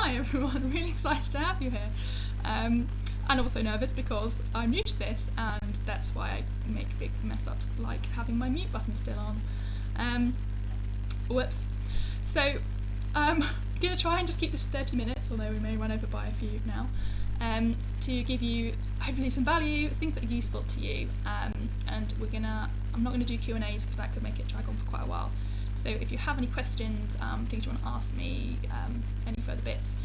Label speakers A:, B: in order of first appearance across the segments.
A: Hi everyone, really excited to have you here. And also nervous because I'm new to this, and that's why I make big mess ups like having my mute button still on. Whoops. So I'm going to try and just keep this 30 minutes, although we may run over by a few now, to give you hopefully some value, things that are useful to you, and I'm not going to do Q&As because that could make it drag on for quite a while. So if you have any questions, things you want to ask me, any further bits,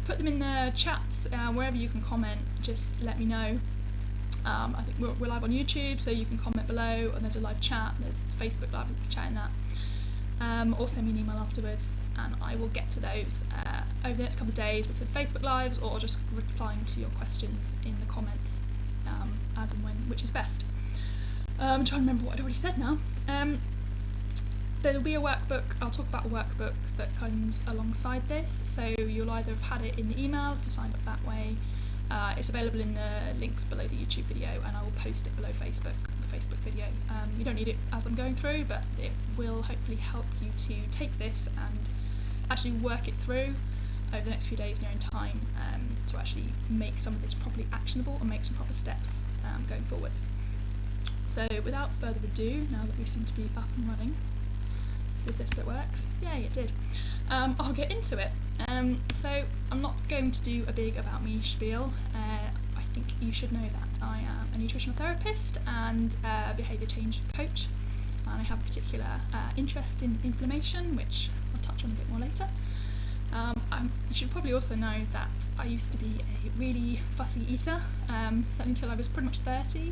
A: put them in the chats, wherever you can comment, just let me know. I think we're live on YouTube, so you can comment below, and there's a live chat, there's Facebook Live, you can chat in that. Or send me an email afterwards, and I will get to those over the next couple of days with some Facebook Lives, or just replying to your questions in the comments, as and when, which is best. I'm trying to remember what I'd already said now. There'll be a workbook. I'll talk about a workbook that comes alongside this, so you'll either have had it in the email if you signed up that way. It's available in the links below the YouTube video, and I will post it below Facebook, the Facebook video. You don't need it as I'm going through, but it will hopefully help you to take this and actually work it through over the next few days in your own time, to actually make some of this properly actionable and make some proper steps going forwards. So without further ado, now that we seem to be up and running, see if this bit works. Yay, it did. I'll get into it. So I'm not going to do a big about me spiel. I think you should know that I am a nutritional therapist and a behaviour change coach, and I have a particular interest in inflammation, which I'll touch on a bit more later. You should probably also know that I used to be a really fussy eater, certainly until I was pretty much 30.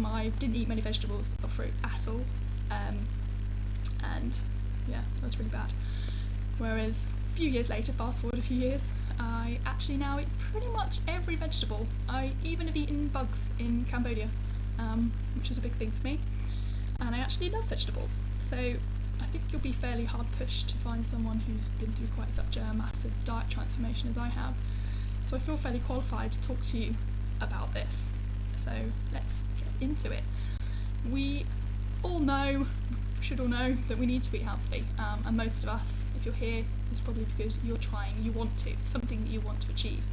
A: I didn't eat many vegetables or fruit at all. And yeah, that's really bad. Whereas a few years later, fast forward a few years, I actually now eat pretty much every vegetable. I even have eaten bugs in Cambodia, which is a big thing for me, and I actually love vegetables. So I think you'll be fairly hard pushed to find someone who's been through quite such a massive diet transformation as I have. So I feel fairly qualified to talk to you about this. So let's get into it. We all know, should all know, that we need to eat healthy, and most of us, if you're here, it's probably because you're trying, you want to, something that you want to achieve.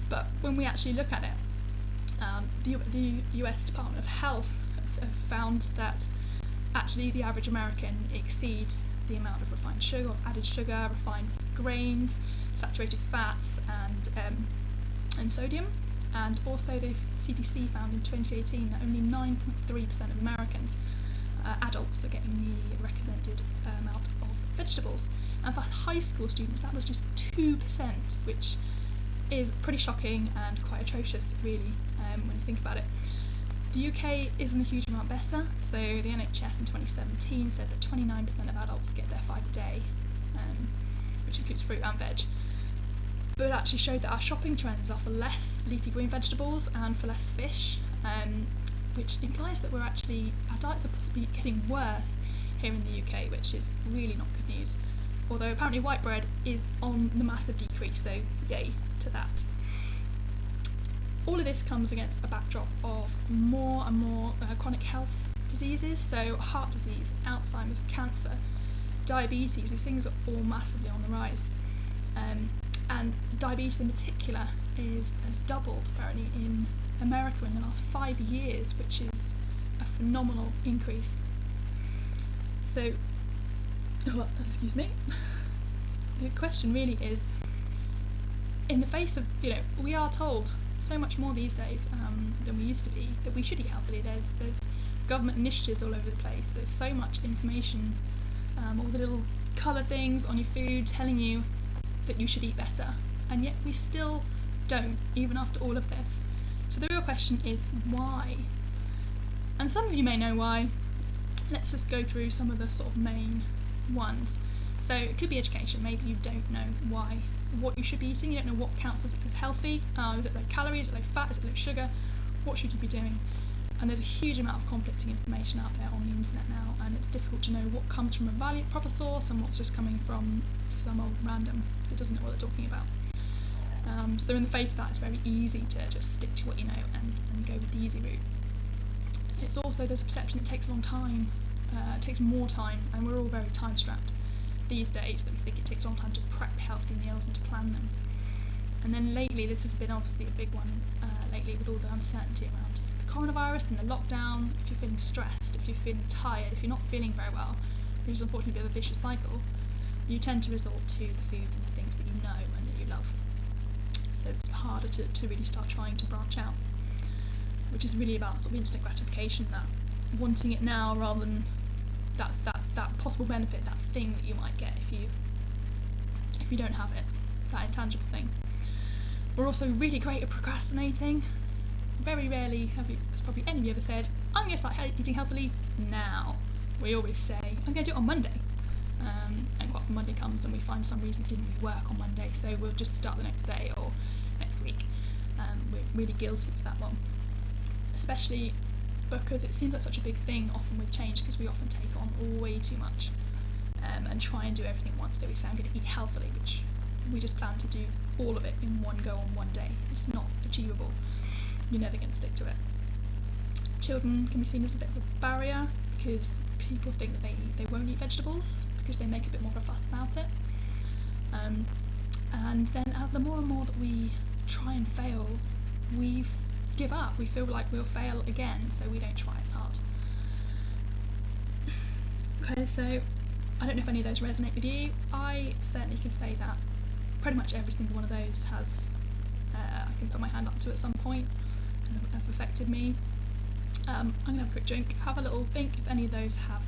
A: But when we actually look at it, the US Department of Health have found that actually the average American exceeds the amount of refined sugar, added sugar, refined grains, saturated fats, and sodium. And also the CDC found in 2018 that only 9.3% of Americans, adults, are getting the recommended amount of vegetables. And for high school students, that was just 2%, which is pretty shocking and quite atrocious, really, when you think about it. The UK isn't a huge amount better, so the NHS in 2017 said that 29% of adults get their 5 a day, which includes fruit and veg. But it actually showed that our shopping trends are for less leafy green vegetables and for less fish, which implies that our diets are possibly getting worse here in the UK, which is really not good news. Although apparently white bread is on the massive decrease, so yay to that. All of this comes against a backdrop of more and more chronic health diseases, so heart disease, Alzheimer's, cancer, diabetes. These things are all massively on the rise. And diabetes in particular has doubled apparently in America in the last 5 years, which is a phenomenal increase. So, excuse me, the question really is, in the face of, we are told so much more these days than we used to be, that we should eat healthily. There's government initiatives all over the place, there's so much information, all the little colour things on your food telling you that you should eat better, and yet we still don't, even after all of this. So the real question is why? And some of you may know why. Let's just go through some of the sort of main ones. So it could be education. Maybe you don't know what you should be eating, you don't know what counts as healthy. Is it low calories, is it low fat, is it low sugar? What should you be doing? And there's a huge amount of conflicting information out there on the internet now, and it's difficult to know what comes from a proper source and what's just coming from some old random that doesn't know what they're talking about. So in the face of that, it's very easy to just stick to what you know and go with the easy route. It's also, there's a perception it takes a long time, it takes more time, and we're all very time strapped. these days that we think it takes a long time to prep healthy meals and to plan them. And then lately, this has been obviously a big one lately with all the uncertainty around the coronavirus and the lockdown. If you're feeling stressed, if you're feeling tired, if you're not feeling very well, which is unfortunately a bit of a vicious cycle, you tend to resort to the foods and the things that you know and that you love. So it's harder to really start trying to branch out, which is really about sort of instant gratification, that wanting it now rather than that possible benefit, that thing that you might get if you don't have it, that intangible thing. We're also really great at procrastinating. Very rarely has probably any of you ever said, I'm going to start eating healthily now. We always say, I'm going to do it on Monday. And quite often Monday comes and we find some reason it didn't really work on Monday, so we'll just start the next day or next week. We're really guilty of that one. Especially because it seems like such a big thing often with change, because we often take on way too much and try and do everything once. So we say, I'm going to eat healthily, which we just plan to do all of it in one go on one day. It's not achievable. You're never going to stick to it. Children can be seen as a bit of a barrier because people think that they won't eat vegetables because they make a bit more of a fuss about it. And then the more and more that we try and fail, we give up. We feel like we'll fail again, so we don't try as hard. Okay, so I don't know if any of those resonate with you. I certainly can say that pretty much every single one of those has, I can put my hand up to at some point and have affected me. I'm going to have a quick drink, have a little think if any of those have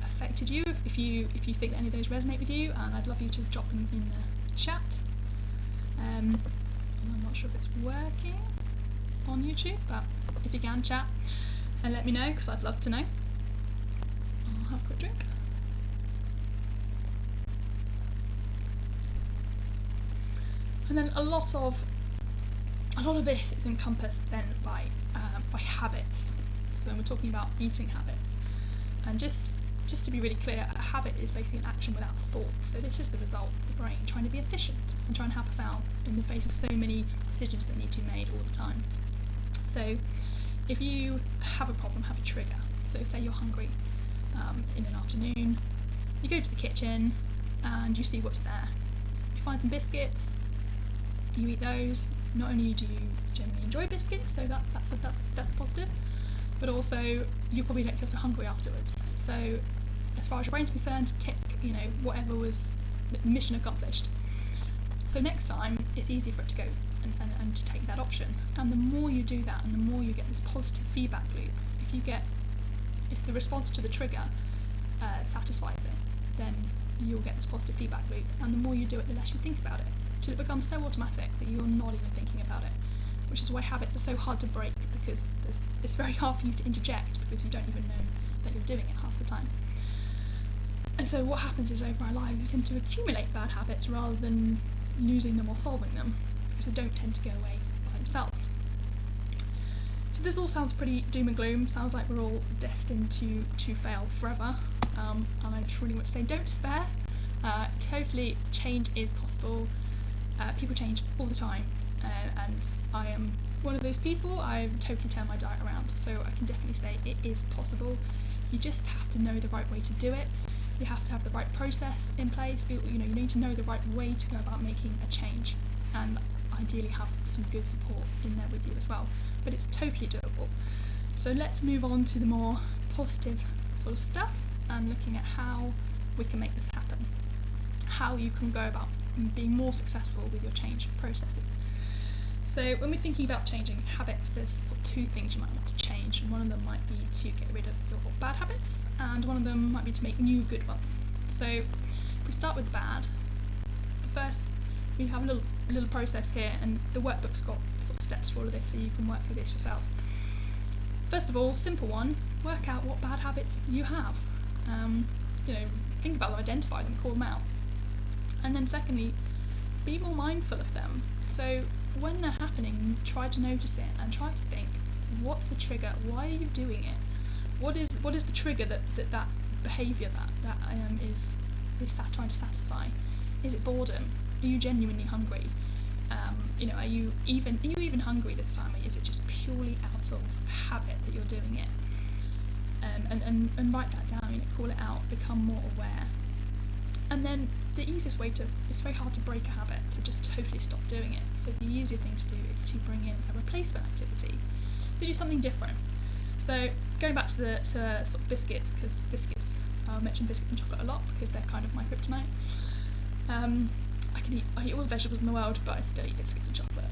A: affected you, if you think that any of those resonate with you, and I'd love you to drop them in the chat. And I'm not sure if it's working on YouTube, but if you can, chat and let me know, because I'd love to know. I'll have a quick drink. And then a lot of this is encompassed then by habits. So then we're talking about eating habits, and just to be really clear, a habit is basically an action without thought. So this is the result of the brain trying to be efficient and trying to help us out in the face of so many decisions that need to be made all the time. So if you have a problem, have a trigger, so say you're hungry in an afternoon, you go to the kitchen and you see what's there. You find some biscuits, you eat those. Not only do you generally enjoy biscuits, so that's a positive, but also you probably don't feel so hungry afterwards. So as far as your brain's concerned, tick, whatever was mission accomplished. So next time it's easier for it to go and to take that option. And the more you do that, and the more you get this positive feedback loop, if the response to the trigger satisfies it, then you'll get this positive feedback loop, and the more you do it, the less you think about it, till it becomes so automatic that you're not even thinking about it, which is why habits are so hard to break, because it's very hard for you to interject because you don't even know that you're doing it half the time. And so what happens is, over our lives we tend to accumulate bad habits rather than losing them or solving them, because they don't tend to go away by themselves. So this all sounds pretty doom and gloom, sounds like we're all destined to fail forever, and I just really want to say, don't despair. Totally, change is possible. People change all the time, and I am one of those people. I've totally turned my diet around, so I can definitely say it is possible. You just have to know the right way to do it. You have to have the right process in place. You need to know the right way to go about making a change, and ideally have some good support in there with you as well. But it's totally doable. So let's move on to the more positive sort of stuff, and looking at how we can make this happen. How you can go about being more successful with your change processes. So when we're thinking about changing habits, there's sort of two things you might want to change, and one of them might be to get rid of your bad habits, and one of them might be to make new good ones. So if we start with bad, first we have a little process here, and the workbook's got sort of steps for all of this, so you can work through this yourselves. First of all, simple one, work out what bad habits you have. Think about them, identify them, call them out. And then secondly, be more mindful of them. So when they're happening, try to notice it and try to think, what's the trigger? Why are you doing it? What is the trigger that behaviour that is trying to satisfy? Is it boredom? Are you genuinely hungry? Are you even hungry this time? Or is it just purely out of habit that you're doing it? And write that down. Call it out. Become more aware. And then the easiest way it's very hard to break a habit, to just totally stop doing it. So the easier thing to do is to bring in a replacement activity. So do something different. So going back to the sort of biscuits, because biscuits, I'll mention biscuits and chocolate a lot because they're kind of my kryptonite. I eat all the vegetables in the world, but I still eat biscuits and chocolate.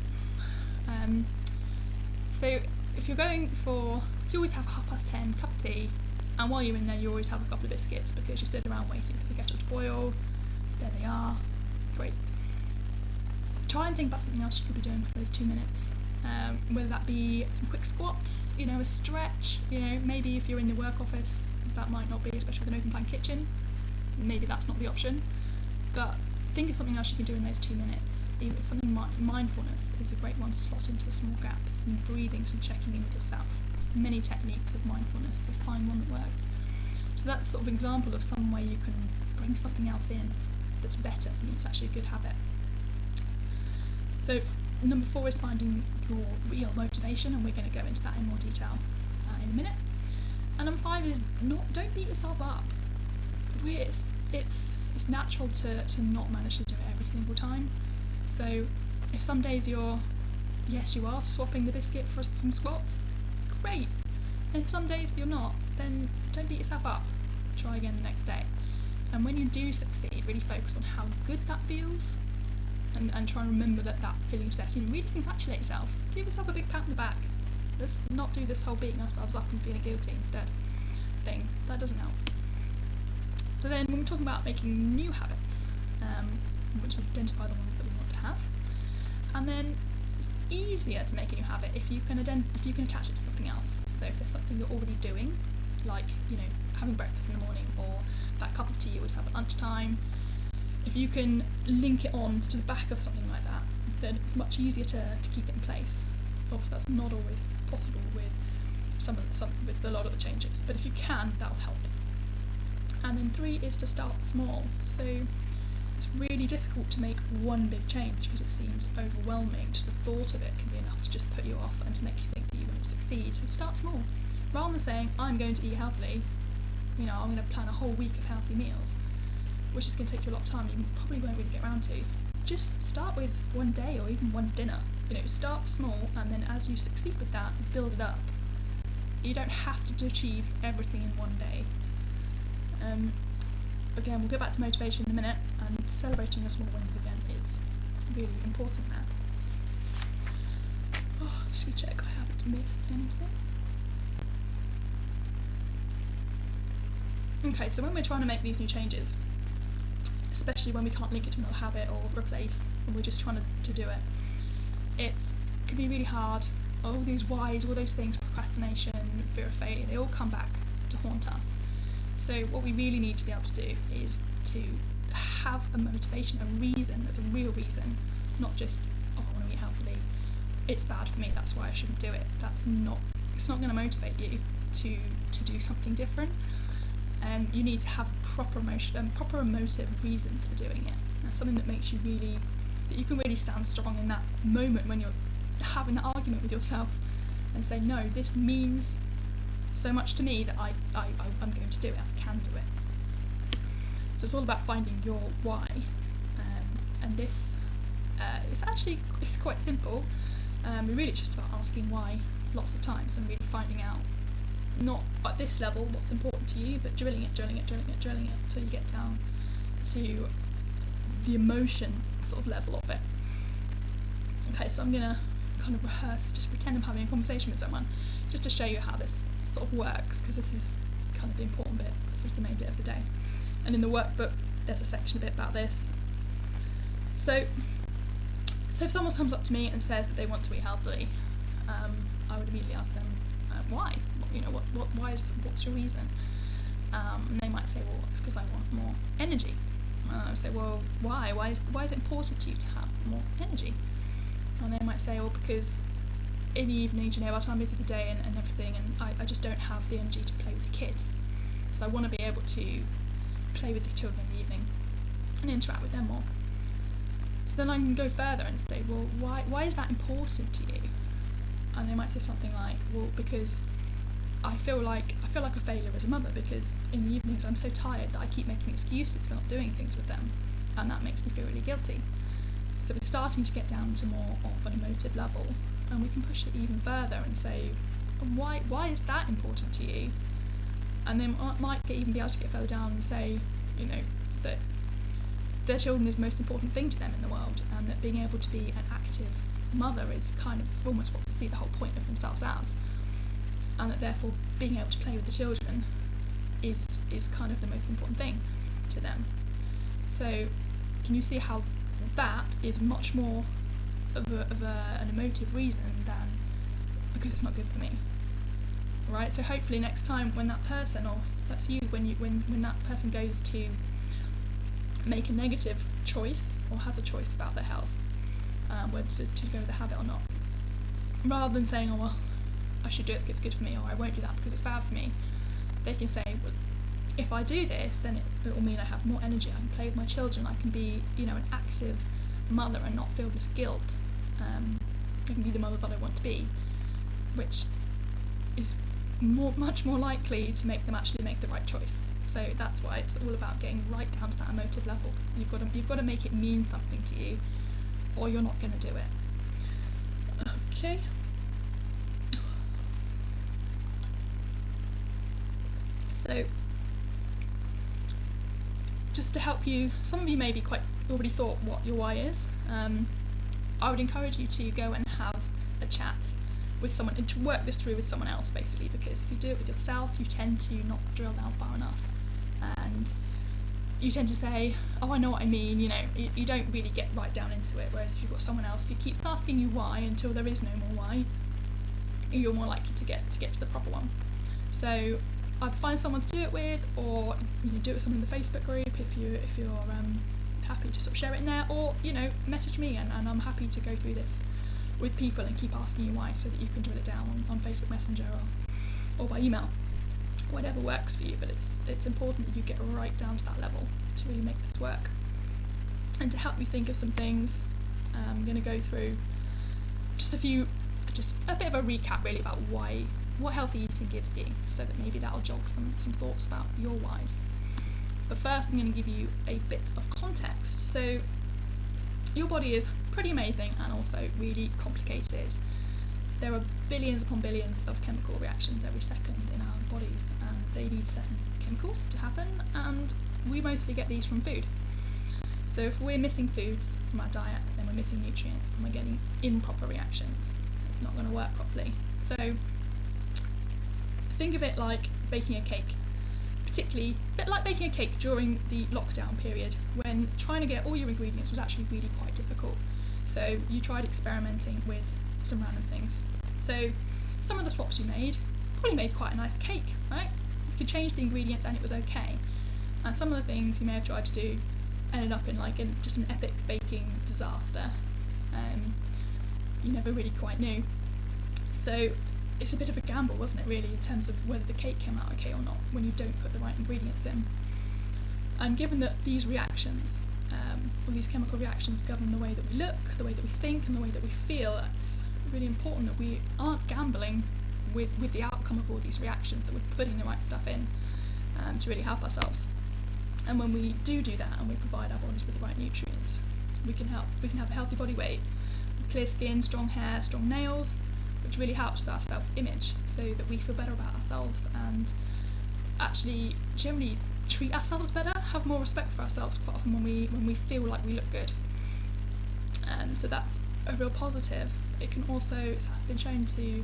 A: So if you always have a 10:30 cup of tea, and while you're in there you always have a couple of biscuits because you stood around waiting for the kettle to boil. There they are. Great. Try and think about something else you could be doing for those 2 minutes. Whether that be some quick squats, a stretch, maybe if you're in the work office, that might not be, especially with an open plan kitchen. Maybe that's not the option. But think of something else you can do in those 2 minutes. Even something mindfulness is a great one to slot into the small gaps. Some breathing, some checking in with yourself. Many techniques of mindfulness, so find one that works. So that's sort of an example of some way you can bring something else in that's better, something that's actually a good habit. So number 4 is finding your real motivation, and we're going to go into that in more detail in a minute. And number 5 is don't beat yourself up. It's natural to not manage to do it every single time. So if some days you are swapping the biscuit for some squats, great. And if some days you're not, then don't beat yourself up. Try again the next day. And when you do succeed, really focus on how good that feels, and try and remember that feeling of success. Really congratulate yourself. Give yourself a big pat on the back. Let's not do this whole beating ourselves up and feeling guilty instead thing. That doesn't help. So then when we're talking about making new habits, which we identify the ones that we want to have, and then it's easier to make a new habit if you can attach it to something else. So if there's something you're already doing, like having breakfast in the morning, or that cup of tea you always have at lunchtime, if you can link it on to the back of something like that, then it's much easier to keep it in place. Obviously that's not always possible with with a lot of the changes, but if you can, that'll help. And then 3 is to start small. So it's really difficult to make one big change because it seems overwhelming. Just the thought of it can be enough to just put you off and to make you think that you won't succeed. So start small. Rather than saying, I'm going to eat healthily, I'm going to plan a whole week of healthy meals, which is going to take you a lot of time you probably won't really get around to. Just start with one day or even one dinner. Start small, and then as you succeed with that, build it up. You don't have to achieve everything in one day. Again, we'll get back to motivation in a minute, and celebrating your small wins again is really important there. Just to check I haven't missed anything. Okay, so when we're trying to make these new changes, especially when we can't link it to another habit or replace, and we're just trying to do it, it can be really hard. All these whys, all those things, procrastination, fear of failure, they all come back to haunt us. So what we really need to be able to do is to have a motivation, a reason, there's a real reason, not just, I want to eat healthily, it's bad for me, that's why I shouldn't do it. It's not going to motivate you to do something different. You need to have proper emotive reason to doing it. That's something that makes you that you can really stand strong in that moment when you're having that argument with yourself and say, no, this means so much to me that I'm going to do it, I can do it. So it's all about finding your why, and this it's quite simple. Really it's just about asking why lots of times and really finding out, not at this level what's important to you, but drilling it until you get down to the emotion sort of level of it. Okay, so I'm going to kind of just pretend I'm having a conversation with someone, just to show you how this sort of works, because this is kind of the important bit, this is the main bit of the day. And in the workbook there's a section a bit about this. So if someone comes up to me and says that they want to eat healthily, I would immediately ask them why. What's your reason? And they might say, well, it's because I want more energy. And I would say, well, why? Why is it important to you to have more energy? And they might say, well, because in the evenings, by the time we through the day and everything, and I just don't have the energy to play with the kids. So I want to be able to play with the children in the evening and interact with them more. So then I can go further and say, well, why is that important to you? And they might say something like, well, because I feel like a failure as a mother, because in the evenings I'm so tired that I keep making excuses for not doing things with them, and that makes me feel really guilty. So we're starting to get down to more of an emotive level, and we can push it even further and say, why is that important to you? And they might even be able to get further down and say, you know, that their children is the most important thing to them in the world, and that being able to be an active mother is kind of almost what they see the whole point of themselves as, and that therefore being able to play with the children is kind of the most important thing to them. So can you see how that is much more of an emotive reason than because it's not good for me, right? So hopefully next time when that person, or that's you, when that person goes to make a negative choice or has a choice about their health, whether to go with the habit or not, rather than saying, oh well, I should do it because it's good for me, or I won't do that because it's bad for me, they can say, well, if I do this, then it will mean I have more energy, I can play with my children, I can be, you know, an active mother and not feel this guilt. I can be the mother that I want to be, which is much more likely to make them actually make the right choice. So that's why it's all about getting right down to that emotive level. You've got to make it mean something to you, or you're not going to do it. Okay. So, just to help you, some of you may be quite already thought what your why is. I would encourage you to go and have a chat with someone and to work this through with someone else, basically, because if you do it with yourself, you tend to not drill down far enough, and you tend to say, oh, I know what I mean, you know, you don't really get right down into it, whereas if you've got someone else who keeps asking you why until there is no more why, you're more likely to get to the proper one. So either find someone to do it with, or do it with someone in the Facebook group if you're happy to sort of share it in there, or message me and I'm happy to go through this with people and keep asking you why, so that you can drill it down on Facebook Messenger or by email, whatever works for you. But it's important that you get right down to that level to really make this work. And to help you think of some things, I'm going to go through just a bit of a recap really about what healthy eating gives you, so that maybe that'll jog some thoughts about your whys. But first I'm going to give you a bit of context. So your body is pretty amazing and also really complicated. There are billions upon billions of chemical reactions every second in our bodies, and they need certain chemicals to happen, and we mostly get these from food. So if we're missing foods from our diet, then we're missing nutrients and we're getting improper reactions. It's not going to work properly. So think of it like baking a cake, particularly a bit like baking a cake during the lockdown period, when trying to get all your ingredients was actually really quite difficult. So you tried experimenting with some random things. So some of the swaps you made probably made quite a nice cake, right? You could change the ingredients and it was okay. And some of the things you may have tried to do ended up in just an epic baking disaster. You never really quite knew. So it's a bit of a gamble, wasn't it, really, in terms of whether the cake came out okay or not when you don't put the right ingredients in. And given that these reactions, or these chemical reactions, govern the way that we look, the way that we think, and the way that we feel, it's really important that we aren't gambling with the outcome of all these reactions, that we're putting the right stuff in to really help ourselves. And when we do that and we provide our bodies with the right nutrients, we can have a healthy body weight, clear skin, strong hair, strong nails, which really helps with our self-image, so that we feel better about ourselves and actually generally treat ourselves better, have more respect for ourselves quite often when we feel like we look good. So that's a real positive. It can also, it's been shown to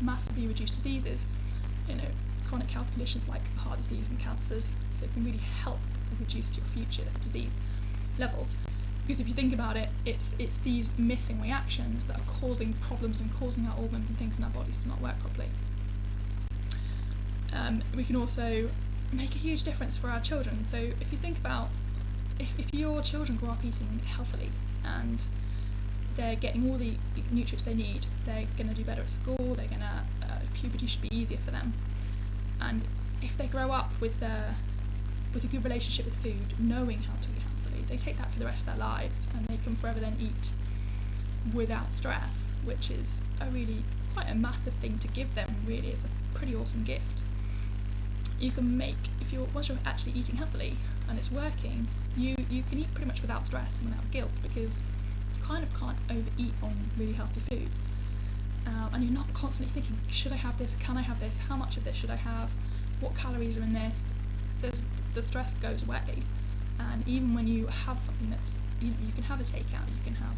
A: massively reduce diseases, chronic health conditions like heart disease and cancers, so it can really help reduce your future disease levels. Because if you think about it, it's these missing reactions that are causing problems and causing our organs and things in our bodies to not work properly. We can also make a huge difference for our children. So if you think about, if your children grow up eating healthily and they're getting all the nutrients they need, they're going to do better at school, puberty should be easier for them. And if they grow up with a good relationship with food, knowing how to eat healthily, they take that for the rest of their lives, and they can forever then eat without stress, which is quite a massive thing to give them, really, pretty awesome gift. You can make, once you're actually eating healthily and it's working, you can eat pretty much without stress and without guilt, because you kind of can't overeat on really healthy foods. And you're not constantly thinking, should I have this, can I have this, how much of this should I have, what calories are in this. The stress goes away, and even when you have something that's, you can have a takeout, you can have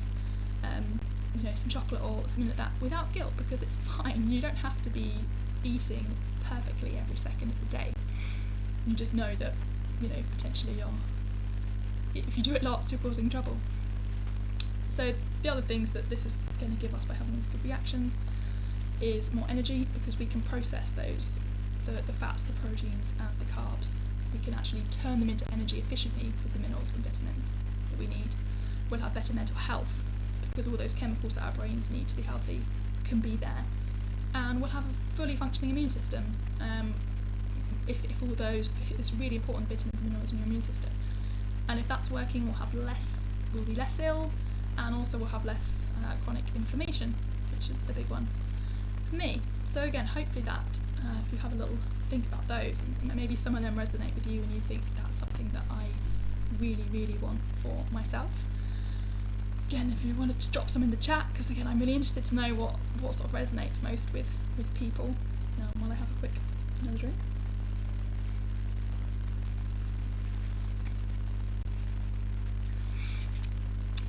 A: some chocolate or something like that without guilt, because it's fine. You don't have to be eating perfectly every second of the day. You just know that, potentially if you do it lots, you're causing trouble. So the other things that this is going to give us by having these good reactions is more energy, because we can process those, the fats, the proteins and the carbs. We can actually turn them into energy efficiently with the minerals and vitamins that we need. We'll have better mental health, because all those chemicals that our brains need to be healthy can be there. And we'll have a fully functioning immune system. If all those, it's really important, vitamins and minerals in your immune system. And if that's working, we'll be less ill, and also we'll have less chronic inflammation, which is a big one for me. So again, hopefully that, if you have a little think about those, and maybe some of them resonate with you and you think that's something that I really, really want for myself. Again, if you wanted to drop some in the chat, because again, I'm really interested to know what sort of resonates most with people. While I have another drink.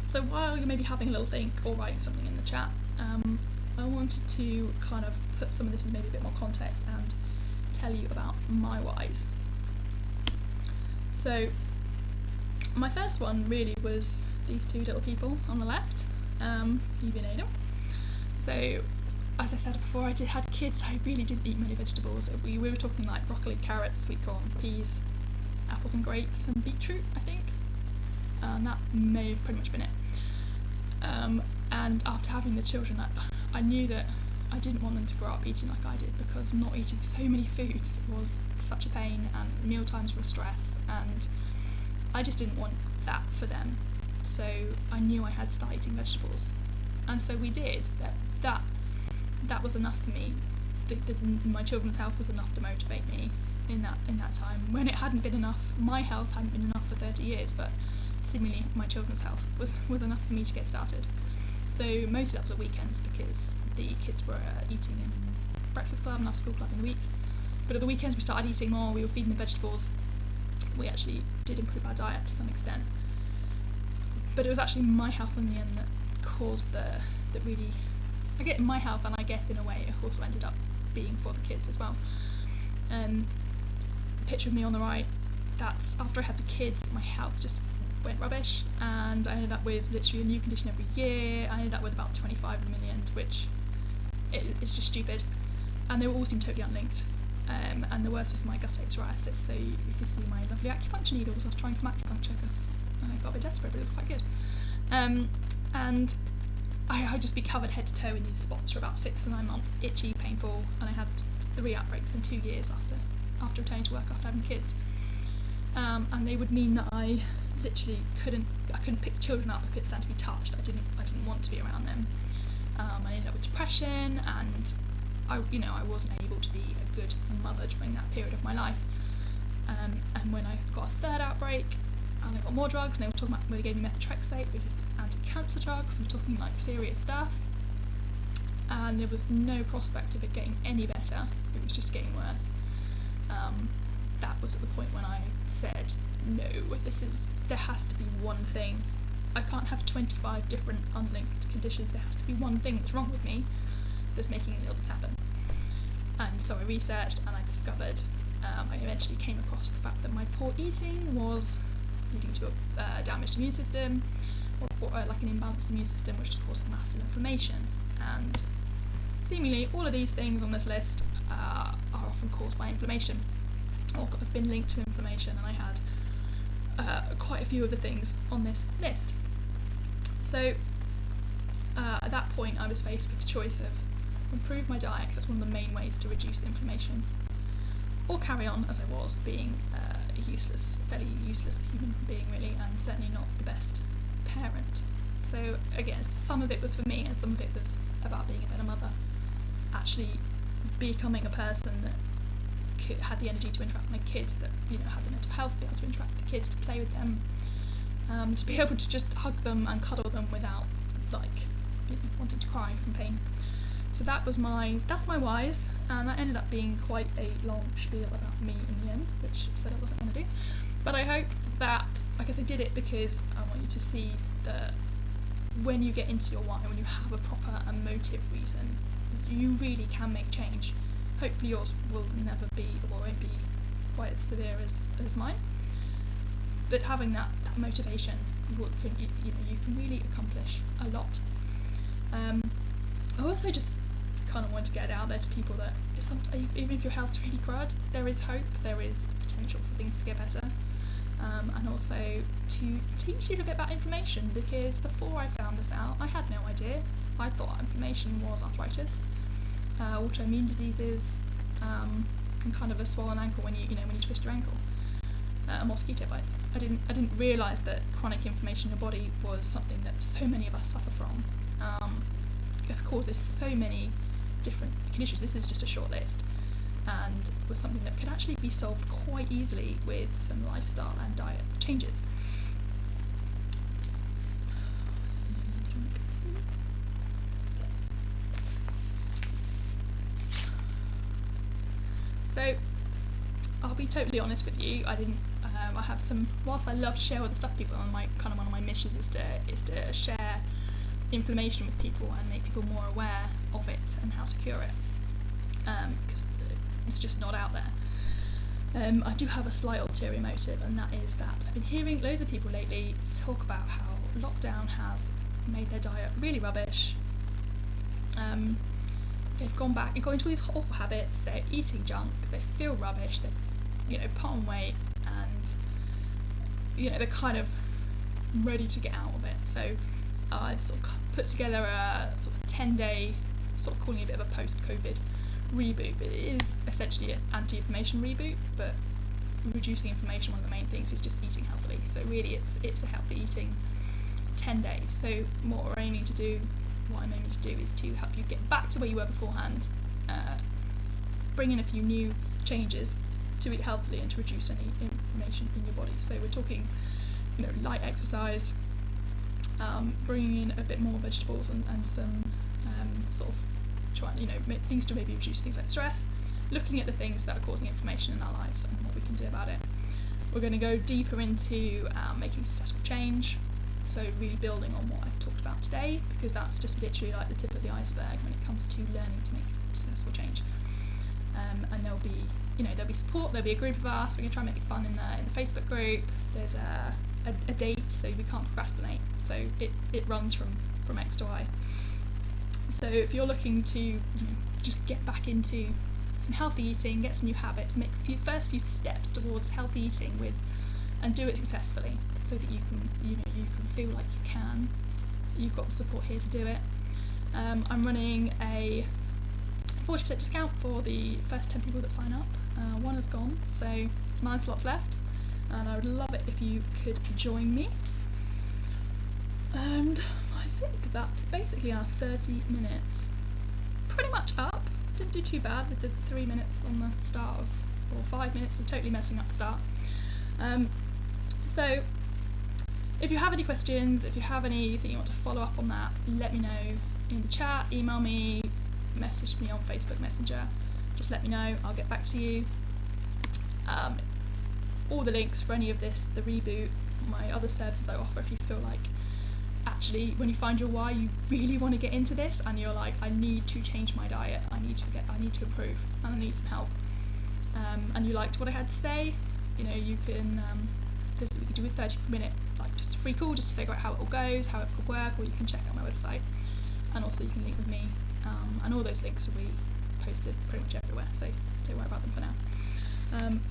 A: So while you're maybe having a little think or writing something in the chat, I wanted to kind of put some of this in maybe a bit more context and tell you about my whys. So my first one really was these two little people on the left, Evie and Adam. So as I said before, I had kids, I really didn't eat many vegetables. We were talking like broccoli, carrots, sweet corn, peas, apples and grapes and beetroot, I think. And that may have pretty much been it. And after having the children, I knew that I didn't want them to grow up eating like I did, because not eating so many foods was such a pain, and meal times were stress, and I just didn't want that for them. So I knew I had to start eating vegetables, and so we did. That was enough for me. My children's health was enough to motivate me in that time, when it hadn't been enough. My health hadn't been enough for 30 years, but seemingly my children's health was enough for me to get started. So mostly that was at weekends, because the kids were eating in breakfast club and after school club in the week. But at the weekends we started eating more, we were feeding them vegetables. We actually did improve our diet to some extent. But it was actually my health in the end that caused that really, I get my health, and I guess in a way it also ended up being for the kids as well. The picture of me on the right, that's after I had the kids, my health just went rubbish, and I ended up with literally a new condition every year. I ended up with about 25 of them in the end, which is just stupid, and they all seem totally unlinked. And the worst was my guttate psoriasis, so you can see my lovely acupuncture needles. I was trying some acupuncture because I got a bit desperate, but it was quite good. And I'd just be covered head to toe in these spots for about 6 to 9 months, itchy, painful, and I had 3 outbreaks in 2 years after returning to work after having kids. And they would mean that I literally couldn't pick children up. I couldn't stand to be touched. I didn't want to be around them. I ended up with depression, and I wasn't able to be a good mother during that period of my life. And when I got a 3rd outbreak, and I got more drugs, and they gave me methotrexate, which is anti-cancer drugs. We're talking like serious stuff. And there was no prospect of it getting any better. It was just getting worse. That was at the point when I said, no, there has to be one thing. I can't have 25 different unlinked conditions. There has to be one thing that's wrong with me that's making any of this happen. And so I researched, and I discovered, I eventually came across the fact that my poor eating was leading to a damaged immune system, or like an imbalanced immune system, which was causing massive inflammation. And seemingly all of these things on this list are often caused by inflammation, or have been linked to inflammation, and I had quite a few of the things on this list. So at that point I was faced with the choice of improve my diet, because that's one of the main ways to reduce inflammation, or carry on as I was, being a fairly useless human being really, and certainly not the best parent. So again, some of it was for me and some of it was about being a better mother. Actually, becoming a person that had the energy to interact with my kids, that had the mental health to be able to interact with the kids, to play with them, to be able to just hug them and cuddle them without wanting to cry from pain. So that's my whys, and that ended up being quite a long spiel about me in the end, which I said I wasn't going to do. But I hope that, I did it because I want you to see that when you get into your why, when you have a proper emotive reason, you really can make change. Hopefully yours will never be, or won't be quite as severe as mine. But having that motivation, you can really accomplish a lot. I also just kind of want to get it out there to people that even if your health's really crud, there is hope, there is potential for things to get better. And also to teach you a bit about inflammation, because before I found this out, I had no idea. I thought inflammation was arthritis, autoimmune diseases, and kind of a swollen ankle when you twist your ankle, mosquito bites. I didn't realise that chronic inflammation in your body was something that so many of us suffer from. It causes so many different conditions. This is just a short list, and was something that could actually be solved quite easily with some lifestyle and diet changes. So I'll be totally honest with you. I have some. Whilst I love to share all the stuff with people, and one of my missions is to share inflammation with people and make people more aware of it and how to cure it, because it's just not out there. I do have a slight ulterior motive, and that is that I've been hearing loads of people lately talk about how lockdown has made their diet really rubbish. They've gone back and got into all these awful habits, they're eating junk, they feel rubbish, they're put on weight, and they're kind of ready to get out of it. So I've sort of put together a sort of 10-day, sort of calling it a bit of a post-COVID reboot. It is essentially an anti-inflammation reboot, but reducing inflammation, one of the main things is just eating healthily. So really it's a healthy eating 10 days. So what I'm aiming to do is to help you get back to where you were beforehand, bring in a few new changes to eat healthily and to reduce any inflammation in your body. So we're talking light exercise, bringing in a bit more vegetables and some sort of trying make things to maybe reduce things like stress, looking at the things that are causing inflammation in our lives and what we can do about it. We're going to go deeper into making successful change, so really building on what I've talked about today, because that's just literally like the tip of the iceberg when it comes to learning to make successful change. And there'll be support, there'll be a group of us. We're going to try and make it fun in the Facebook group. There's a date, so we can't procrastinate, so it runs from X to Y. So if you're looking to just get back into some healthy eating, get some new habits, make the first few steps towards healthy eating and do it successfully, so that you can feel like you've got the support here to do it. I'm running a 40% discount for the first 10 people that sign up. One has gone, so there's 9 slots left, and I would love it if you could join me. And I think that's basically our 30 minutes pretty much up. Didn't do too bad with the 3 minutes on the start or 5 minutes of totally messing up the start. So if you have any questions, if you have anything you want to follow up on that, let me know in the chat, email me, message me on Facebook Messenger. Just let me know, I'll get back to you. All the links for any of this, the reboot, my other services I offer, if you feel like actually when you find your why, you really want to get into this and you're like, I need to change my diet, I need to improve and I need some help, and you liked what I had to say, you can we could do a 30-minute just a free call just to figure out how it all goes, how it could work, or you can check out my website, and also you can link with me, and all those links will be posted pretty much everywhere, so don't worry about them for now.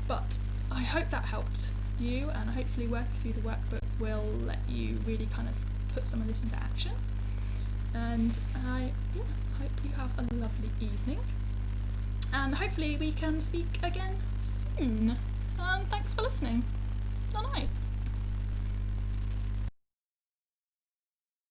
A: But I hope that helped you, and hopefully working through the workbook will let you really kind of put some of this into action. And I hope you have a lovely evening, and hopefully we can speak again soon. And thanks for listening. Good night.